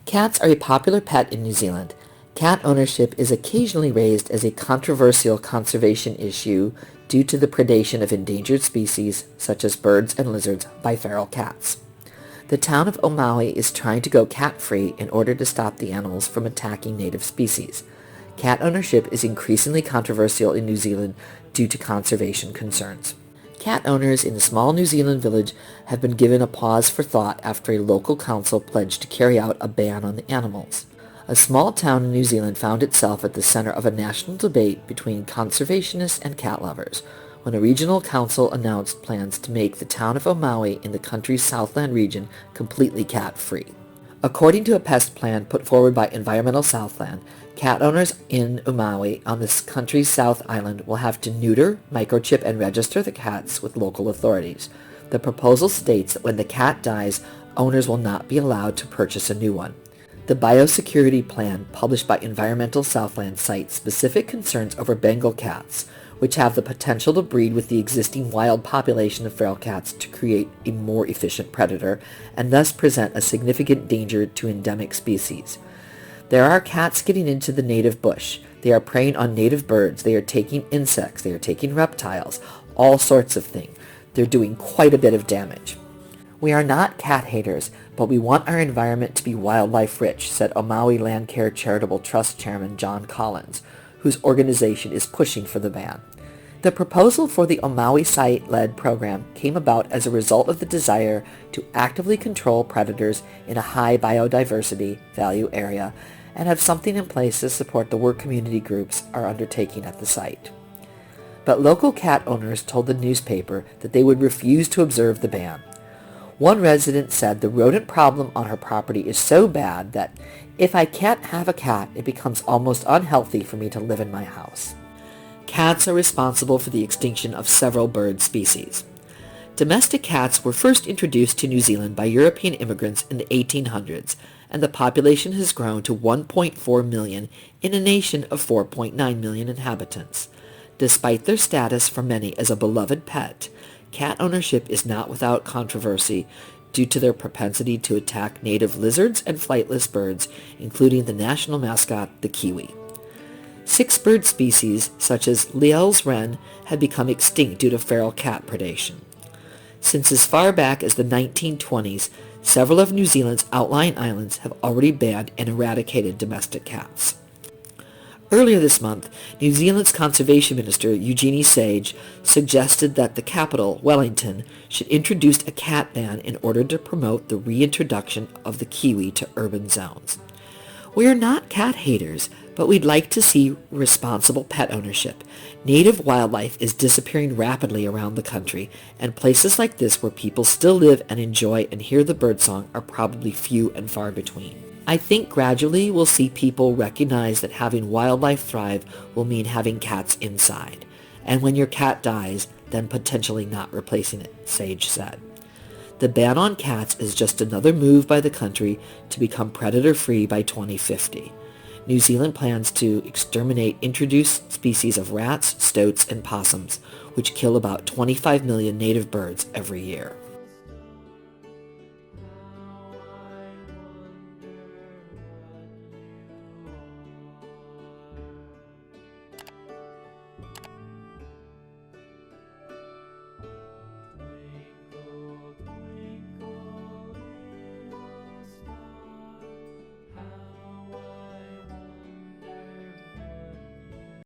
Cats are a popular pet in New Zealand. Cat ownership is occasionally raised as a controversial conservation issue due to the predation of endangered species such as birds and lizards by feral cats. The town of Omaui is trying to go cat-free in order to stop the animals from attacking native species. Cat ownership is increasingly controversial in New Zealand due to conservation concerns. Cat owners in a small New Zealand village have been given a pause for thought after a local council pledged to carry out a ban on the animals. A small town in New Zealand found itself at the center of a national debate between conservationists and cat lovers when a regional council announced plans to make the town of Omaui in the country's Southland region completely cat-free. According to a pest plan put forward by Environmental Southland, cat owners in Omaui on this country's South Island will have to neuter, microchip, and register the cats with local authorities. The proposal states that when the cat dies, owners will not be allowed to purchase a new one. The biosecurity plan published by Environmental Southland cites specific concerns over Bengal cats, which have the potential to breed with the existing wild population of feral cats to create a more efficient predator, and thus present a significant danger to endemic species. There are cats getting into the native bush. They are preying on native birds. They are taking insects. They are taking reptiles. All sorts of things. They're doing quite a bit of damage. We are not cat haters, but we want our environment to be wildlife rich, said Omaui Land Care Charitable Trust Chairman John Collins, whose organization is pushing for the ban. The proposal for the Omaui site-led program came about as a result of the desire to actively control predators in a high biodiversity value area and have something in place to support the work community groups are undertaking at the site. But local cat owners told the newspaper that they would refuse to observe the ban. One resident said the rodent problem on her property is so bad that if I can't have a cat, it becomes almost unhealthy for me to live in my house. Cats are responsible for the extinction of several bird species. Domestic cats were first introduced to New Zealand by European immigrants in the 1800s, and the population has grown to 1.4 million in a nation of 4.9 million inhabitants. Despite their status for many as a beloved pet, cat ownership is not without controversy due to their propensity to attack native lizards and flightless birds, including the national mascot, the kiwi. 6 bird species, such as Liell's wren, have become extinct due to feral cat predation. Since as far back as the 1920s, several of New Zealand's outlying islands have already banned and eradicated domestic cats. Earlier this month, New Zealand's Conservation Minister, Eugenie Sage, suggested that the capital, Wellington, should introduce a cat ban in order to promote the reintroduction of the kiwi to urban zones. We are not cat haters, but we'd like to see responsible pet ownership. Native wildlife is disappearing rapidly around the country, and places like this where people still live and enjoy and hear the birdsong are probably few and far between. I think gradually we'll see people recognize that having wildlife thrive will mean having cats inside, and when your cat dies, then potentially not replacing it, Sage said. The ban on cats is just another move by the country to become predator-free by 2050. New Zealand plans to exterminate introduced species of rats, stoats, and possums, which kill about 25 million native birds every year.